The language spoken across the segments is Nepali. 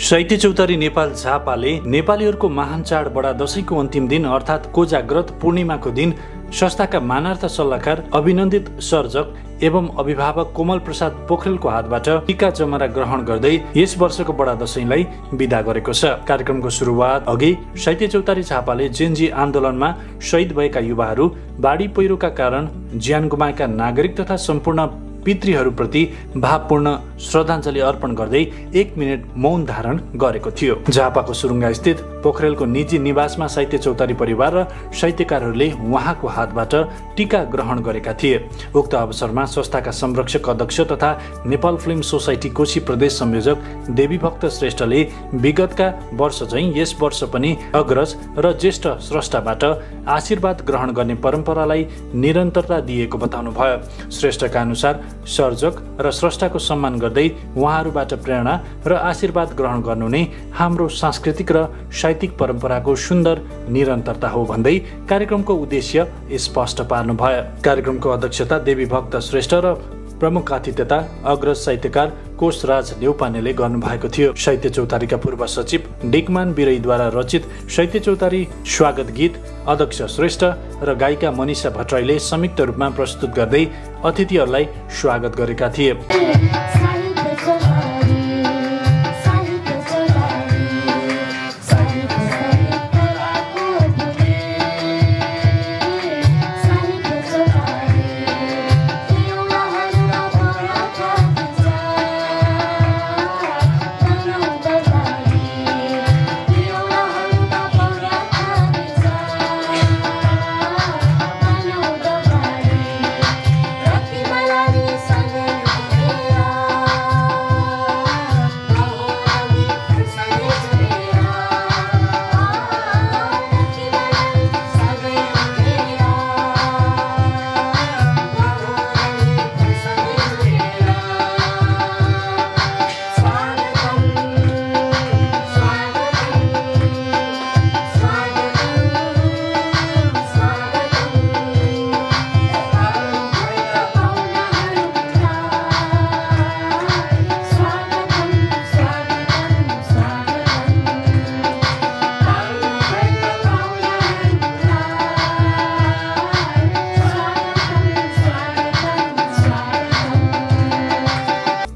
साहित्य चौतारी नेपाल झापाले नेपालीहरूको महान चाड बडा दशैंको अन्तिम दिन अर्थात् कोजाग्रत पूर्णिमाको दिन संस्थाका मानार्थ सल्लाहकार अभिनन्दित सर्जक एवं अभिभावक कोमल प्रसाद पोखरेलको हातबाट टीका जमरा ग्रहण गर्दै यस वर्षको बडा दशैंलाई बिदा गरेको छ। कार्यक्रमको सुरुवात अघि साहित्य चौतारी झापाले जेनजी आन्दोलनमा शहीद भएका युवाहरू, बाढी पहिरोका कारण ज्यान गुमाएका नागरिक तथा सम्पूर्ण पितृहरूप्रति भावपूर्ण श्रद्धाञ्जली अर्पण गर्दै 1 मिनेट मौन धारण गरेको थियो। झापाको सुरुङ्गा स्थित पोखरेलको निजी निवासमा साहित्य चौतारी परिवार र साहित्यकारहरूले उहाँको हातबाट टीका ग्रहण गरेका थिए। उक्त अवसरमा संस्थाका संरक्षक अध्यक्ष तथा नेपाल फिल्म सोसाइटी कोशी प्रदेश संयोजक देवीभक्त श्रेष्ठले विगतका वर्ष झैं यस वर्ष पनि अग्रज र ज्येष्ठ स्रष्टाबाट आशीर्वाद ग्रहण गर्ने परम्परालाई निरन्तरता दिएको बताउनुभयो। श्रेष्ठका अनुसार सर्जक र स्रष्टाको सम्मान गर्दै उहाँहरूबाट प्रेरणा र आशीर्वाद ग्रहण गर्नु नै हाम्रो सांस्कृतिक र साहित्यिक परम्पराको सुन्दर निरन्तरता हो भन्दै कार्यक्रमको उद्देश्य स्पष्ट पार्नुभयो। कार्यक्रमको अध्यक्षता देवीभक्त श्रेष्ठ र प्रमुख अतिथिता अग्रज साहित्यकार कोशराज न्यौपानेले गर्नुभएको थियो। साहित्य चौतारीका पूर्व सचिव डिकमान बिरईद्वारा रचित साहित्य चौतारी स्वागत गीत अध्यक्ष श्रेष्ठ र गायिका मनिषा भट्टराईले संयुक्त रूपमा प्रस्तुत गर्दै अतिथिहरूलाई स्वागत गरेका थिए।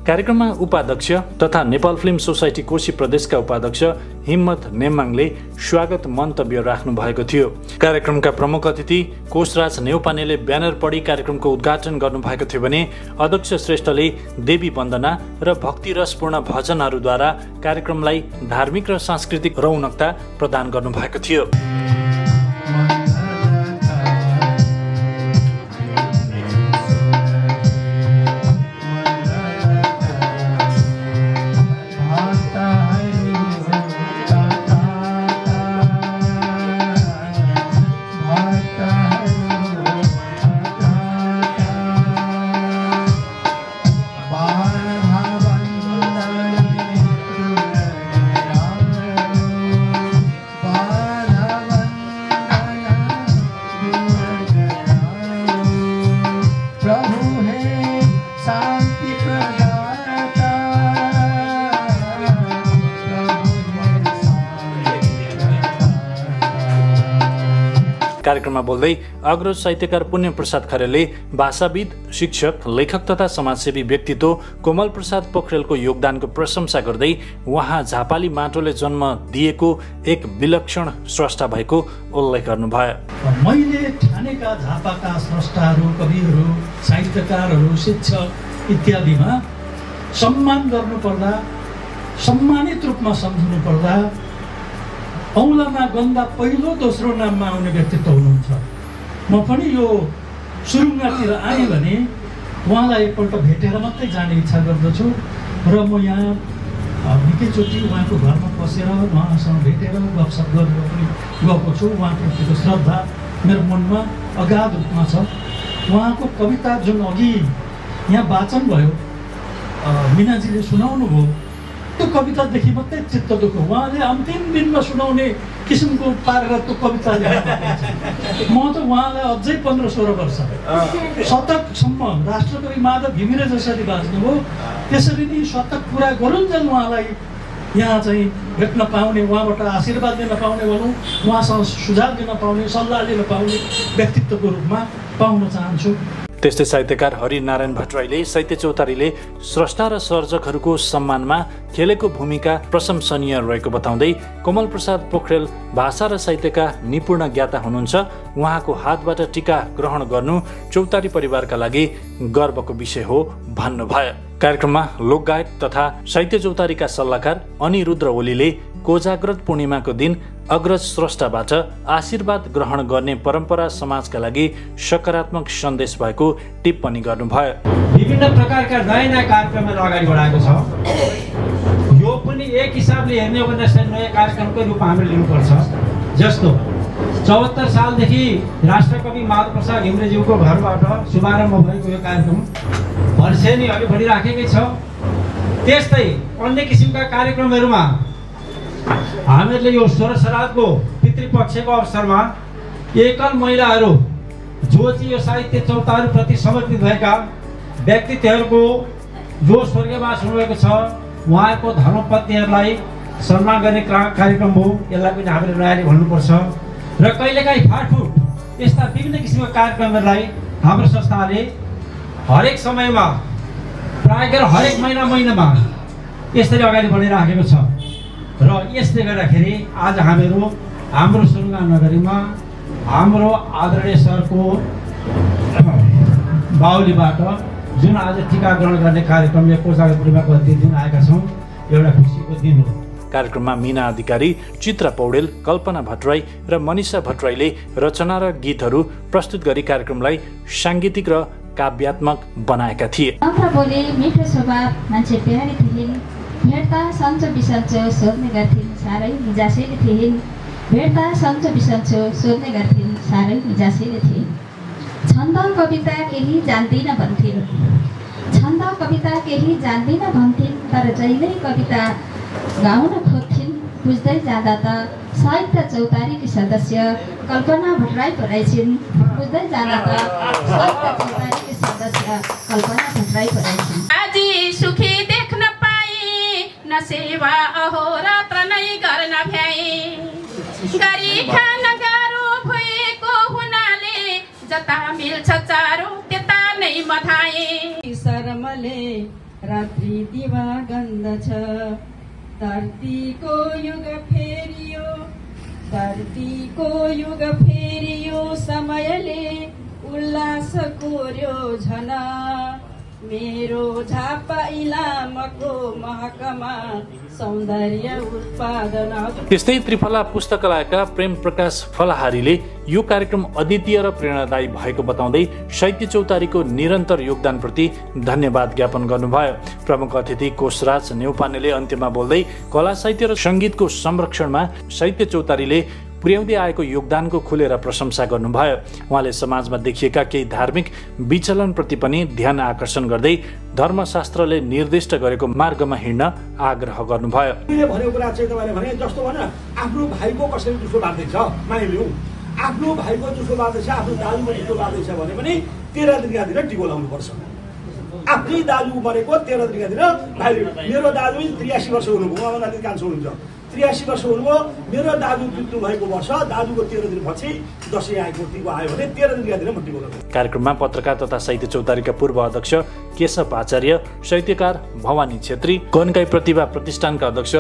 कार्यक्रममा उपाध्यक्ष तथा नेपाल फिल्म सोसाइटी कोशी प्रदेशका उपाध्यक्ष हिम्मत नेमाङले स्वागत मन्तव्य राख्नु भएको थियो। कार्यक्रमका प्रमुख अतिथि कोशराज न्यौपानेले ब्यानर पढी कार्यक्रमको उद्घाटन गर्नुभएको थियो भने अध्यक्ष श्रेष्ठले देवी वन्दना र भक्तिरसपूर्ण भजनहरूद्वारा कार्यक्रमलाई धार्मिक र सांस्कृतिक रौनकता प्रदान गर्नुभएको थियो। कार्यक्रममा बोल्दै अग्रज साहित्यकार पुण्य प्रसाद खरेलले भाषाविद, शिक्षक, लेखक तथा समाजसेवी व्यक्तित्व कोमल प्रसाद पोखरेलको योगदानको प्रशंसा गर्दै उहाँ झापाली माटोले जन्म दिएको एक विलक्षण स्रष्टा भएको उल्लेख गर्नुभयो। मैले ठानेका झापाका स्रष्टाहरू, कविहरू, साहित्यकारहरू, शिक्षक इत्यादिमा सम्मान गर्नुपर्दा, सम्मानित रूपमा सम्झनु पर्दा औँलामा गन्दा पहिलो दोस्रो नाममा आउने व्यक्तित्व हुनुहुन्छ। म पनि यो सुरुङ्गातिर आएँ भने उहाँलाई एकपल्ट भेटेर मात्रै जाने इच्छा गर्दछु र म यहाँ निकैचोटि उहाँको घरमा बसेर उहाँसँग भेटेर गफसप गरेर पनि गएको छु। उहाँप्रतिको श्रद्धा मेरो मनमा अगाध रूपमा छ। उहाँको कविता जुन अघि यहाँ वाचन भयो, मिनाजीले सुनाउनु भयो, त्यो कवितादेखि मात्रै चित्त दुख्यो। उहाँले अन्तिम दिनमा सुनाउने किसिमको पारेर त्यो कविता लेख्नु। म त उहाँलाई अझै 15-16 वर्ष शतकसम्म राष्ट्रकवि माधव घिमिरे जसरी बाँच्नुभयो त्यसरी नै शतक पुरा गरुन्जेल उहाँलाई यहाँ चाहिँ भेट्न पाउने, उहाँबाट आशीर्वाद दिन पाउने भनौँ, उहाँसँग सुझाव दिन पाउने, सल्लाह लिन पाउने व्यक्तित्वको रूपमा पाउन चाहन्छु। त्यस्तै साहित्यकार हरिनारायण भट्टराईले साहित्य चौतारीले स्रष्टा र सर्जकहरूको सम्मानमा खेलेको भूमिका प्रशंसनीय रहेको बताउँदै कोमल प्रसाद पोखरेल भाषा र साहित्यका निपुण ज्ञाता हुनुहुन्छ। उहाँको हातबाट टीका ग्रहण गर्नु चौतारी परिवारका लागि गर्वको विषय हो भन्नुभयो। कार्यक्रममा लोकगायक तथा साहित्य चौतारीका सल्लाहकार अनिरुद्र ओलीले कोजाग्रत पूर्णिमाको दिन अग्रज स्रष्टाबाट आशीर्वाद ग्रहण गर्ने परम्परा समाजका लागि सकारात्मक सन्देश भएको टिप्पणी गर्नुभयो। विभिन्न प्रकारका नयाँ नयाँ कार्यक्रमहरू अगाडि बढाएको छ। यो पनि एक हिसाबले हेर्ने हो भने नयाँ कार्यक्रमकै रूपमा हामीले लिनुपर्छ। जस्तो 74 सालदेखि राष्ट्रकवि माधवप्रसाद घिमिरेज्यूको घरबाट शुभारम्भ भएको यो कार्यक्रम वर्षेनी अघि बढिराखेकै छ। त्यस्तै अन्य किसिमका कार्यक्रमहरूमा हामीहरूले यो 16 श्राद्धको पितृपक्षको अवसरमा एकल महिलाहरू जो चाहिँ यो साहित्य चौतारीप्रति समर्पित भएका व्यक्तित्वहरूको जो स्वर्गवास हुनुभएको छ उहाँहरूको धर्मपत्नीहरूलाई सम्मान गर्ने कार्यक्रम हो। यसलाई पनि हामीले नयाँले भन्नुपर्छ। र कहिलेकाहीँ फाटफुट यस्ता विभिन्न किसिमका कार्यक्रमहरूलाई हाम्रो संस्थाले हरेक समयमा प्राय गरेर हरेक महिनामा यसरी अगाडि बढिराखेको छ। र यसले गर्दाखेरि आज हाम्रो सुरुगा नगरीमा हाम्रो आदरणीय सरको बाहुलीबाट जुन आज टीका ग्रहण गर्ने कार्यक्रम यो कोजाग्रत पूर्णिमाको दिन आएका छौँ, एउटा खुसीको दिन हो। कार्यक्रममा मीना अधिकारी, चित्रा पौडेल, कल्पना भट्टराई र मनिषा भट्टराईले रचना र गीतहरू प्रस्तुत गरी कार्यक्रमलाई साङ्गीतिक र काव्यात्मक बनाएका थिए। बोले मिठो स्वभाव मान्छे प्यारी थिइन्, भेट्दा सन्चो बिसन्चो सोध्ने गर्थिन्, साह्रै मिजासेली थिइन्। भेट्दा सन्चो बिसन्चो सोध्ने गर्थिन्, साह्रै मिजासेली थिइन्। छन्द कविता केही जान्दिन भन्थिन्, छन्द कविता केही जान्दिन भन्थिन्, तर जहिल्यै कविता गाउन खोज्थिन्। बुझ्दै जाँदा त साहित्य चौतारीकी सदस्य कल्पना भट्टराई पो रहेछिन्। बुझ्दै जाँदा त साहित्य चौतारीकी सदस्य कल्पना भट्टराई पो रहेछिन्। आजी सुखी देख्न पाए न सेवा अहोरात्र नै गर्न भ्याए, गरी खान गाह्रो भएको हुनाले जता मिल्छ चारो त्यता नै मधाए। शर्मले रात्रि दिवा गन्धछ, धरतीको युग फेरियो, धरतीको युग फेरियो, समयले उल्लास कोर्यो झन। मेरो झापा इलामको महकमा सौन्दर्य उत्पादन। त्यस्तै त्रिफला पुस्तकालयका प्रेम प्रकाश फलाहारीले यो कार्यक्रम अद्वितीय र प्रेरणादायी भएको बताउँदै साहित्य चौतारीको निरन्तर योगदानप्रति धन्यवाद ज्ञापन गर्नुभयो। प्रमुख अतिथि कोशराज नेउपानेले अन्त्यमा बोल्दै कला साहित्य र सङ्गीतको संरक्षणमा साहित्य चौतारीले पुर्याउँदै आएको योगदानको खुलेर प्रशंसा गर्नुभयो। उहाँले समाजमा देखिएका केही धार्मिक विचलनप्रति पनि ध्यान आकर्षण गर्दै धर्मशास्त्रले निर्दिष्ट गरेको मार्गमा हिँड्न आग्रह गर्नुभयो। भनेको कुरा चाहिँ तपाईँले भने जस्तो भने आफ्नो भाइको कसरी दुसो बाँड्दैछ मानिलिउँ, आफ्नो भाइको दुसो बाँड्दैछ, आफ्नो दाजुको दुसो बाँड्दैछ भने पनि 13 दिनका दिन टिको लाउनुपर्छ। आफ्नै दाजु मरेको 13 दिनका दिन भाइले, मेरो दाजु 83 वर्ष हुनुभयो, उहाँभन्दा अलिक कान्छो हुनुहुन्छ, 83 वर्ष हुनुभयो, मेरो दाजु मृत्यु भएको वर्ष दाजुको 13 दिनपछि दसैँ आएको टिको आयो भने 13 दिनका दिन म टिको लगाउँछु। कार्यक्रममा पत्रकार तथा साहित्य चौतारीका पूर्व अध्यक्ष केशव आचार्य, साहित्यकार भवानी छेत्री, कन्काई प्रतिभा प्रतिष्ठानका अध्यक्ष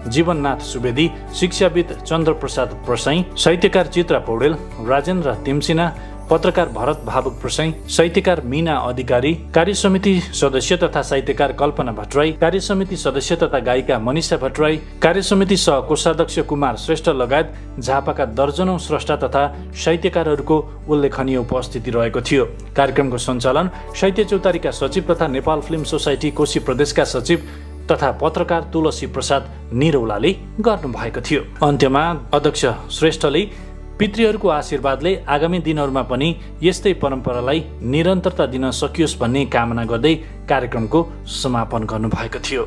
जीवननाथ सुवेदी, शिक्षाविद चन्द्रप्रसाद प्रसाई, साहित्यकार चित्रा पौडेल, राजेन्द्र तिमसिना, पत्रकार भरत भावुक प्रसाई, साहित्यकार मीना अधिकारी, कार्यसमिति सदस्य तथा साहित्यकार कल्पना भट्टराई, कार्यसमिति सदस्य तथा गायिका मनिषा भट्टराई, कार्यसमिति सह कोषाध्यक्ष कुमार श्रेष्ठ लगायत झापाका दर्जनौं स्रष्टा तथा साहित्यकारहरूको उल्लेखनीय उपस्थिति रहेको थियो। कार्यक्रमको सञ्चालन साहित्य चौतारीका सचिव तथा नेपाल फिल्म सोसाइटी कोशी प्रदेशका सचिव तथा पत्रकार तुलसी प्रसाद निरौलाले गर्नुभएको थियो। अन्त्यमा अध्यक्ष श्रेष्ठले पितृहरूको आशीर्वादले आगामी दिनहरूमा पनि यस्तै परम्परालाई निरन्तरता दिन सकियोस् भन्ने कामना गर्दै कार्यक्रमको समापन गर्नुभएको थियो।